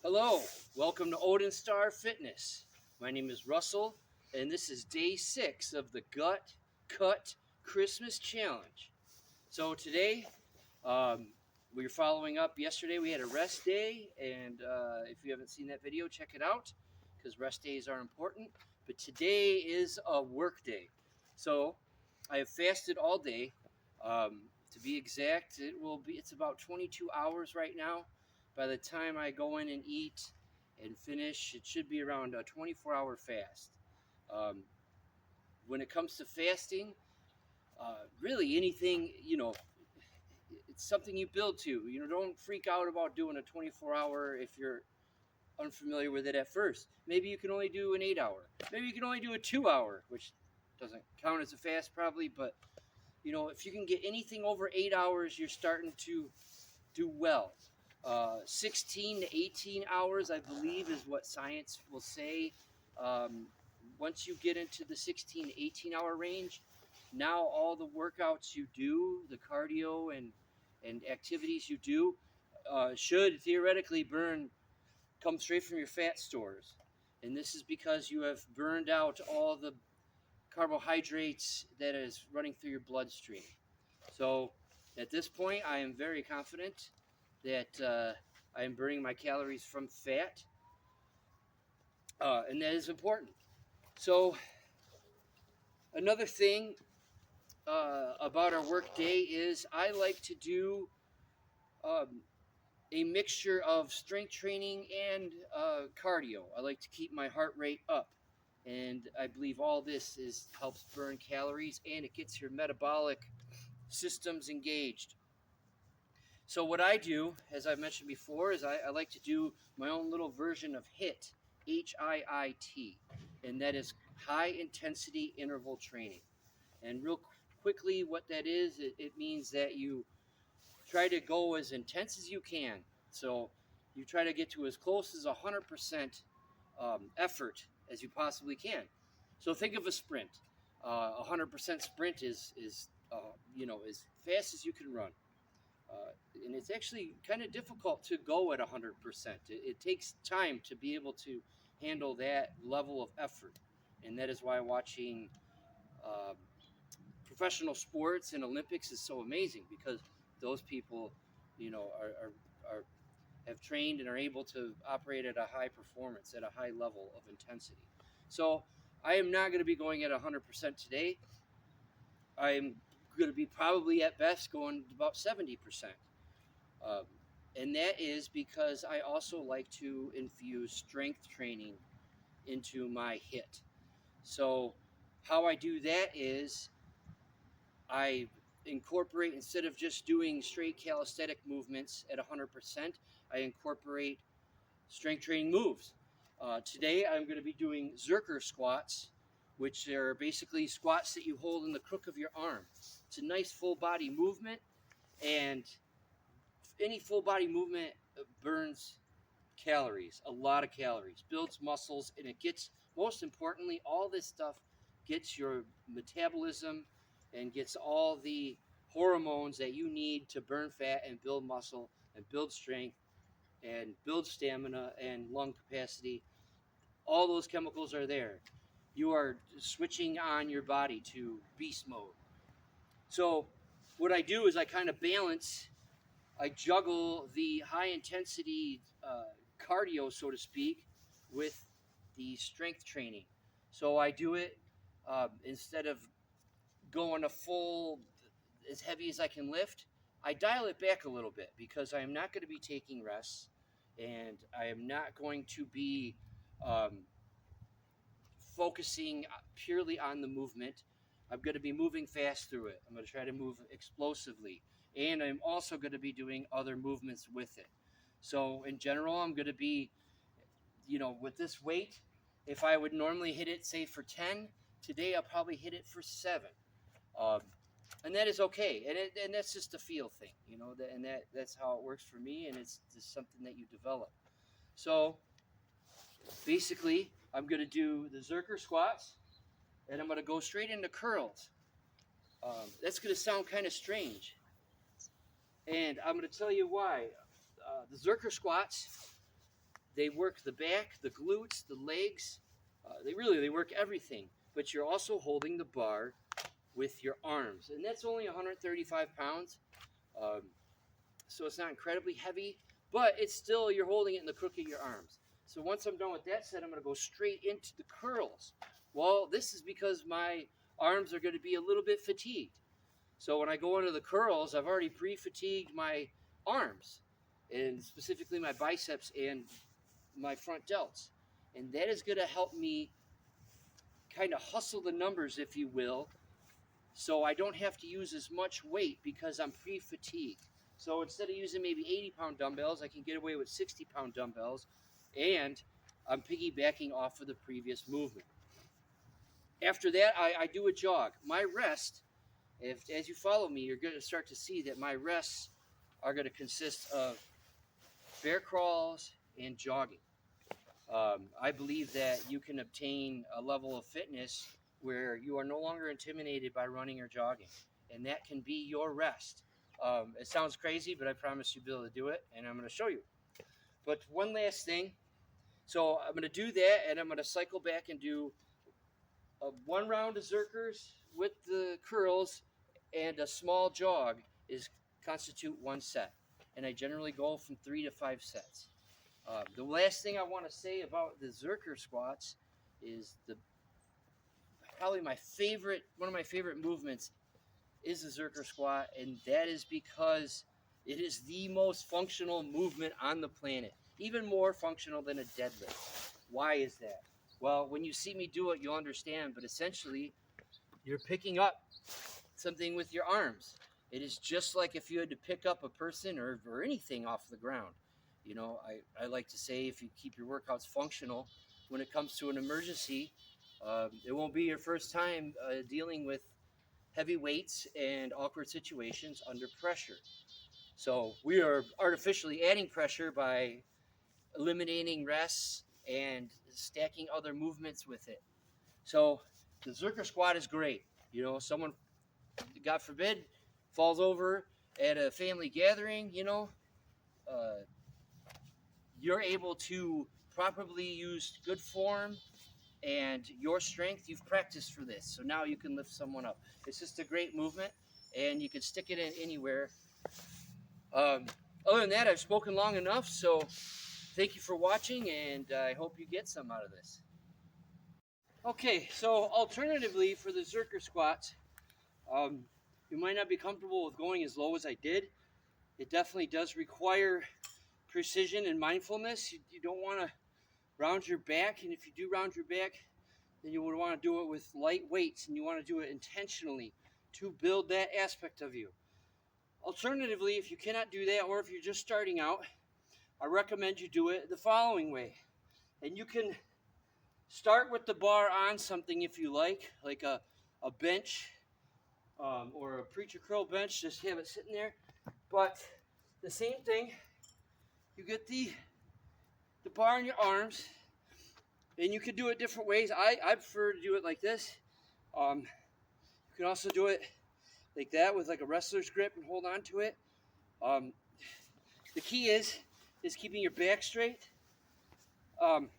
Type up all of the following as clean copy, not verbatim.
Hello, welcome to Odin Star Fitness. My name is Russell, and this is day 6 of the Gut Cut Christmas Challenge. So today, we're following up. Yesterday we had a rest day, and if you haven't seen that video, check it out because rest days are important. But today is a work day, so I have fasted all day. To be exact, it's about 22 hours right now. By the time I go in and eat and finish, it should be around a 24-hour fast. Um, when it comes to fasting, really anything, it's something you build to. Don't freak out about doing a 24-hour if you're unfamiliar with it at first. Maybe you can only do an 8-hour. Maybe you can only do a 2-hour, which doesn't count as a fast probably, but if you can get anything over 8 hours, you're starting to do well. 16 to 18 hours, I believe, is what science will say. Um, Once you get into the 16 to 18-hour range, now all the workouts you do, the cardio and activities you do, should theoretically come straight from your fat stores. And this is because you have burned out all the carbohydrates that is running through your bloodstream. So at this point, I am very confident that I am burning my calories from fat, and that is important. So another thing about our work day is I like to do um, a mixture of strength training and cardio. I like to keep my heart rate up, and I believe all this helps burn calories and it gets your metabolic systems engaged. So what I do, as I've mentioned before, is I like to do my own little version of HIIT, HIIT, and that is high intensity interval training. And real quickly, what that is, it means that you try to go as intense as you can. So you try to get to as close as 100% effort as you possibly can. So think of a sprint. 100% sprint is as fast as you can run. And it's actually kind of difficult to go at 100%. It takes time to be able to handle that level of effort. And that is why watching uh, professional sports and Olympics is so amazing because those people, are have trained and are able to operate at a high performance, at a high level of intensity. So I am not going to be going at 100% today. I'm going to be probably at best going about 70%. Um, and that is because I also like to infuse strength training into my HIIT. So, how I do that is I incorporate, instead of just doing straight calisthenic movements at 100%, I incorporate strength training moves. Today, I'm going to be doing Zerker squats, which are basically squats that you hold in the crook of your arm. It's a nice full body movement, and any full body movement burns calories, a lot of calories, builds muscles, and it gets, most importantly, all this stuff gets your metabolism and gets all the hormones that you need to burn fat and build muscle and build strength and build stamina and lung capacity. All those chemicals are there. You are switching on your body to beast mode. So, what I do is I kind of balance, I juggle the high intensity cardio, so to speak, with the strength training. So I do it instead of going a full, as heavy as I can lift, I dial it back a little bit because I am not going to be taking rests and I am not going to be um, focusing purely on the movement. I'm going to be moving fast through it. I'm going to try to move explosively. And I'm also going to be doing other movements with it. So, in general, I'm going to be, with this weight, if I would normally hit it, say, for 10, today I'll probably hit it for 7. Um, and that is okay. And that's just a feel thing, and that's how it works for me. And it's just something that you develop. So, basically, I'm going to do the Zerker squats and I'm going to go straight into curls. That's going to sound kind of strange. And I'm going to tell you why. The Zerker squats, They work the back, the glutes, the legs. They work everything. But you're also holding the bar with your arms, and that's only 135 pounds. Um, so it's not incredibly heavy, but it's still, you're holding it in the crook of your arms. So once I'm done with that set, I'm going to go straight into the curls. Well, this is because my arms are going to be a little bit fatigued. So when I go into the curls, I've already pre-fatigued my arms, and specifically my biceps and my front delts. And that is going to help me kind of hustle the numbers, if you will, so I don't have to use as much weight because I'm pre-fatigued. So instead of using maybe 80-pound dumbbells, I can get away with 60-pound dumbbells, and I'm piggybacking off of the previous movement. After that, I do a jog. My rest, as you follow me, you're going to start to see that my rests are going to consist of bear crawls and jogging. I believe that you can obtain a level of fitness where you are no longer intimidated by running or jogging, and that can be your rest. It sounds crazy, but I promise you'll be able to do it, and I'm going to show you. But one last thing. So I'm going to do that, and I'm going to cycle back and do one round of Zerkers with the curls, and a small jog is constitute one set. And I generally go from 3 to 5 sets. The last thing I want to say about the Zerker squats is probably one of my favorite movements is the Zerker squat, and that is because it is the most functional movement on the planet, even more functional than a deadlift. Why is that? Well, when you see me do it, you'll understand, but essentially, you're picking up something with your arms. It is just like if you had to pick up a person or anything off the ground. You know, I like to say, if you keep your workouts functional, when it comes to an emergency, it won't be your first time dealing with heavy weights and awkward situations under pressure. So we are artificially adding pressure by eliminating rests and stacking other movements with it. So the Zerker squat is great. You know, someone, God forbid, falls over at a family gathering, you're able to properly use good form and your strength. You've practiced for this, so now you can lift someone up. It's just a great movement, and you can stick it in anywhere. Other than that, I've spoken long enough, so thank you for watching, and I hope you get some out of this. Okay, so alternatively for the Zerker squats, you might not be comfortable with going as low as I did. It definitely does require precision and mindfulness. You don't want to round your back, and if you do round your back, then you would want to do it with light weights, and you want to do it intentionally to build that aspect of you. Alternatively, if you cannot do that, or if you're just starting out, I recommend you do it the following way. And you can start with the bar on something if you like a bench, or a preacher curl bench, just have it sitting there. But the same thing, you get the bar in your arms, and you can do it different ways. I prefer to do it like this. You can also do it like that with like a wrestler's grip and hold on to it. The key is keeping your back straight, and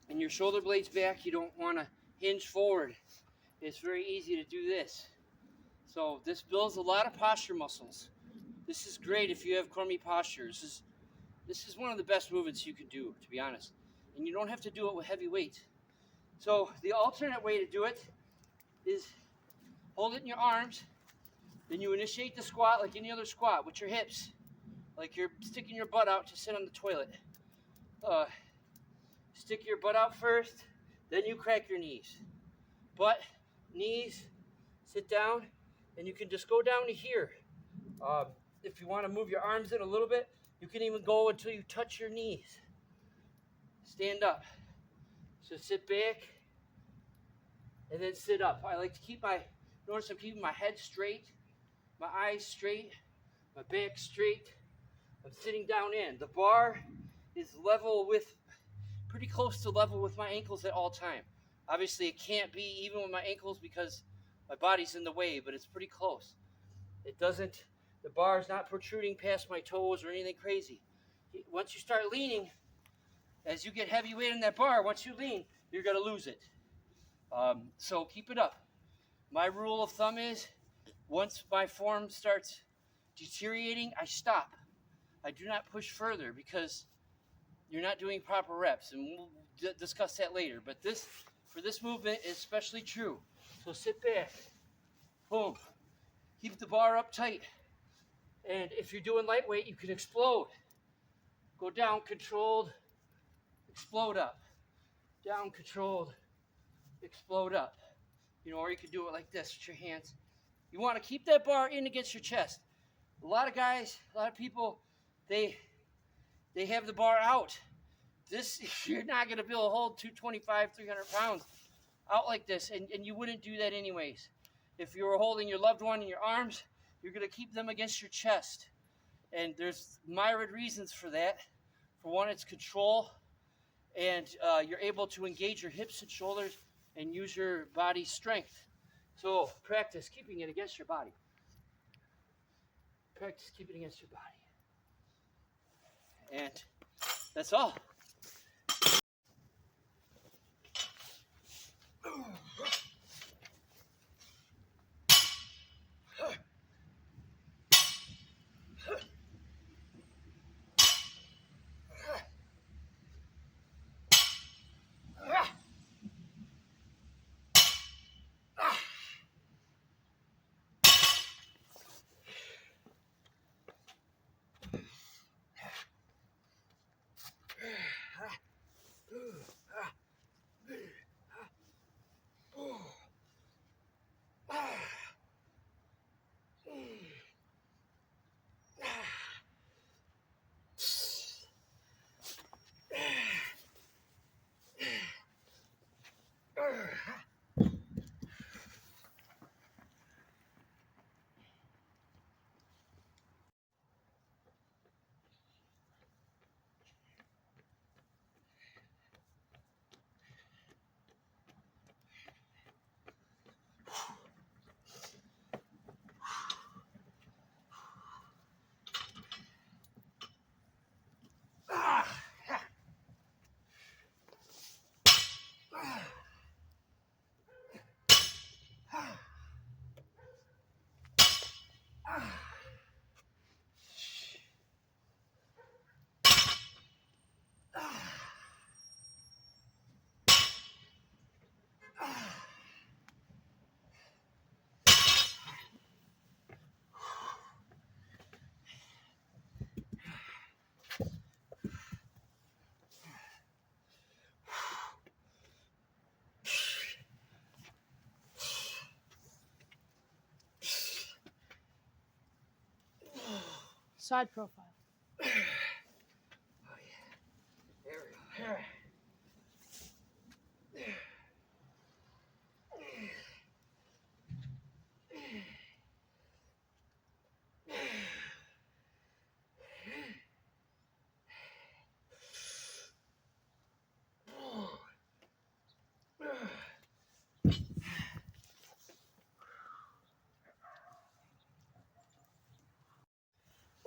your shoulder blades back. You don't want to hinge forward. It's very easy to do this. So this builds a lot of posture muscles. This is great if you have crummy posture. This is one of the best movements you can do, to be honest. And you don't have to do it with heavy weight. So the alternate way to do it is hold it in your arms. Then you initiate the squat like any other squat with your hips, like you're sticking your butt out to sit on the toilet. Stick your butt out first, then you crack your knees. Butt, knees, sit down, and you can just go down to here. If you want to move your arms in a little bit, you can even go until you touch your knees. Stand up. So sit back, and then sit up. I like to notice I'm keeping my head straight, my eyes straight, my back straight. I'm sitting down in. The bar is pretty close to level with my ankles at all time. Obviously, it can't be even with my ankles because my body's in the way, but it's pretty close. The bar is not protruding past my toes or anything crazy. Once you start leaning, As you get heavy weight on that bar, once you lean, you're going to lose it. So keep it up. My rule of thumb is once my form starts deteriorating, I stop. I do not push further because you're not doing proper reps, and we'll discuss that later. But this, for this movement, is especially true. So sit back, boom, keep the bar up tight, and if you're doing lightweight, you can explode. Go down, controlled, explode up. Down, controlled, explode up. Or you can do it like this with your hands. You want to keep that bar in against your chest. A lot of guys, a lot of people, they have the bar out. You're not going to be able to hold 225, 300 pounds out like this, and you wouldn't do that anyways. If you were holding your loved one in your arms, you're going to keep them against your chest. And there's myriad reasons for that. For one, it's control, and you're able to engage your hips and shoulders and use your body's strength. So practice keeping it against your body. Practice keeping it against your body. And that's all. Side profile. Oh, yeah. There we go.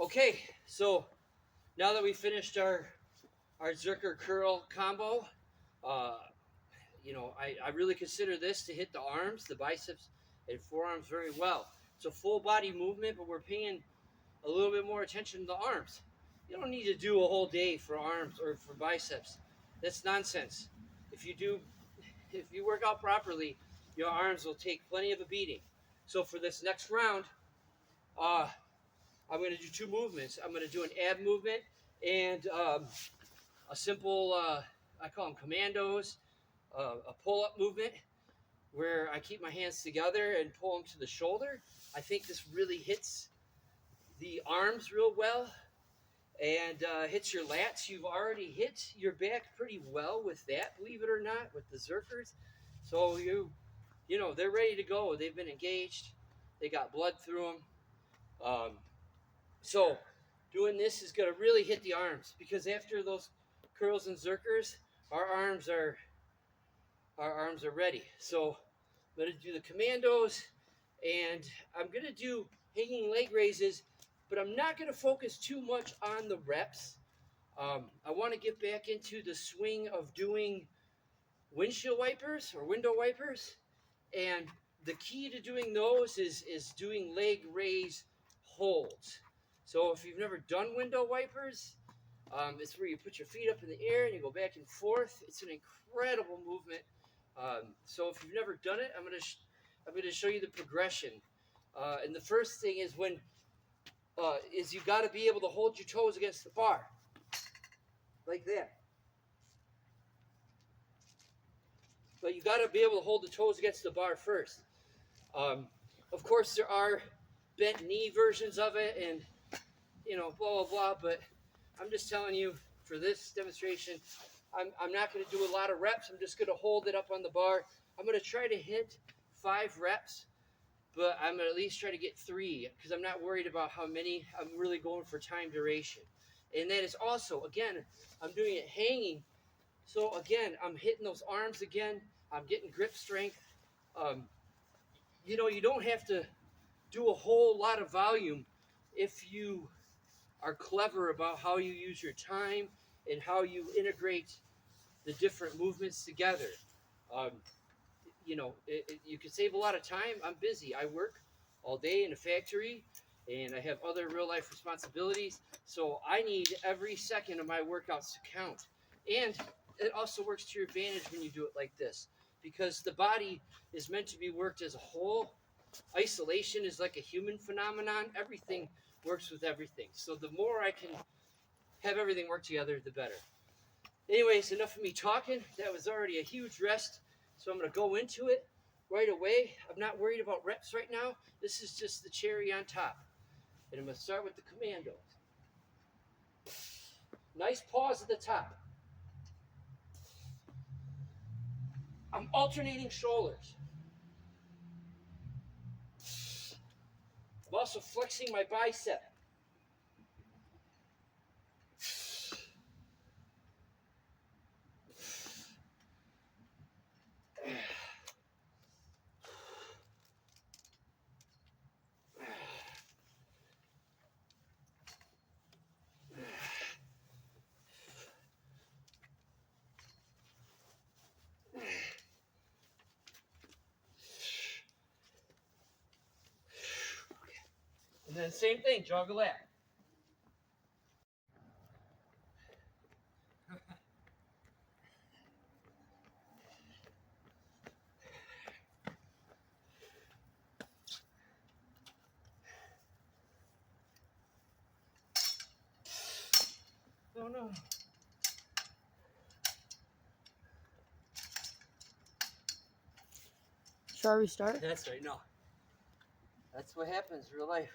Okay, so now that we finished our Zerker curl combo, I really consider this to hit the arms, the biceps, and forearms very well. It's a full body movement, but we're paying a little bit more attention to the arms. You don't need to do a whole day for arms or for biceps. That's nonsense. If you work out properly, your arms will take plenty of a beating. So for this next round, I'm going to do two movements. I'm going to do an ab movement and a simple, I call them commandos, a pull-up movement where I keep my hands together and pull them to the shoulder. I think this really hits the arms real well and hits your lats. You've already hit your back pretty well with that, believe it or not, with the Zerkers. So they're ready to go. They've been engaged. They got blood through them. So doing this is going to really hit the arms because after those curls and Zerkers, our arms are ready. So I'm going to do the commandos, and I'm going to do hanging leg raises, but I'm not going to focus too much on the reps. I want to get back into the swing of doing windshield wipers or window wipers. And the key to doing those is doing leg raise holds. So if you've never done window wipers, it's where you put your feet up in the air and you go back and forth. It's an incredible movement. So if you've never done it, I'm gonna show you the progression. And the first thing is you got to be able to hold your toes against the bar, like that. But you got to be able to hold the toes against the bar first. Of course, there are bent knee versions of it, and blah blah blah. But I'm just telling you, for this demonstration, I'm not going to do a lot of reps. I'm just going to hold it up on the bar. I'm going to try to hit 5 reps, but I'm going to at least try to get 3 because I'm not worried about how many. I'm really going for time duration. And that is also, again, I'm doing it hanging. So again, I'm hitting those arms again. I'm getting grip strength. You don't have to do a whole lot of volume if you are clever about how you use your time and how you integrate the different movements together. You can save a lot of time. I'm busy. I work all day in a factory, and I have other real life responsibilities. So I need every second of my workouts to count. And it also works to your advantage when you do it like this, because the body is meant to be worked as a whole. Isolation is like a human phenomenon. Everything works with everything. So the more I can have everything work together, the better. Anyways, enough of me talking. That was already a huge rest. So I'm going to go into it right away. I'm not worried about reps right now. This is just the cherry on top. And I'm going to start with the commandos. Nice pause at the top. I'm alternating shoulders. I'm also flexing my bicep. And then same thing, jog a lat. Oh no. Should I restart? That's right, no. That's what happens in real life.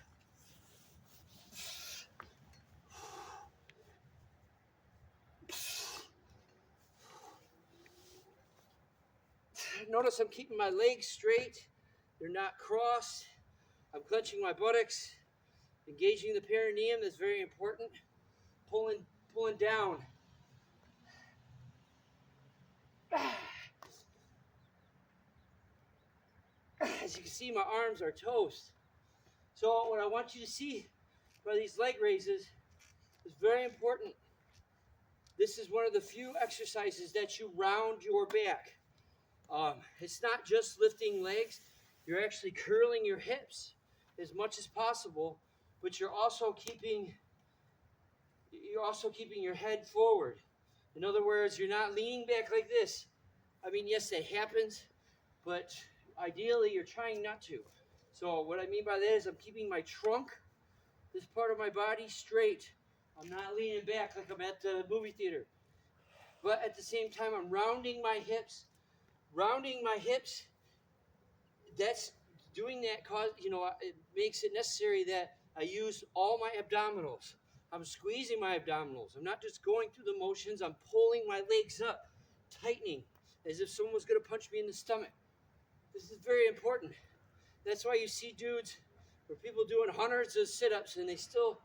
Notice I'm keeping my legs straight. They're not crossed. I'm clenching my buttocks. Engaging the perineum is very important. Pulling down. As you can see, my arms are toast. So what I want you to see by these leg raises is very important. This is one of the few exercises that you round your back. It's not just lifting legs. You're actually curling your hips as much as possible, but you're also keeping your head forward. In other words, you're not leaning back like this. I mean, yes, that happens, but ideally you're trying not to. So what I mean by that is I'm keeping my trunk, this part of my body, straight. I'm not leaning back like I'm at the movie theater. But at the same time, I'm rounding my hips. Rounding my hips, that's doing that it makes it necessary that I use all my abdominals. I'm squeezing my abdominals. I'm not just going through the motions. I'm pulling my legs up, tightening, as if someone was going to punch me in the stomach. This is very important. That's why you see dudes or people doing hundreds of sit-ups and they still,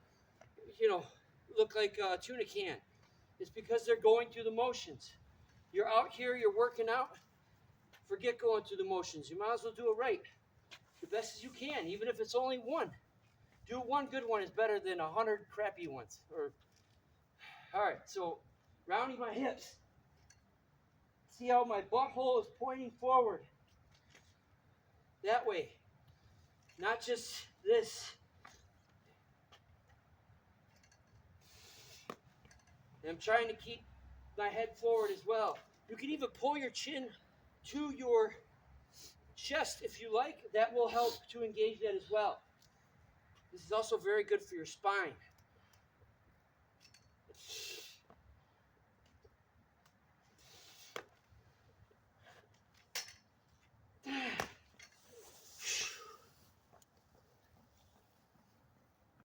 look like a tuna can. It's because they're going through the motions. You're out here, you're working out. Forget going through the motions. You might as well do it right. The best as you can, even if it's only one. Do one good one is better than 100 crappy ones. Or All right, so rounding my hips. See how my butthole is pointing forward. That way. Not just this. And I'm trying to keep my head forward as well. You can even pull your chin to your chest if you like. That will help to engage that as well. This is also very good for your spine.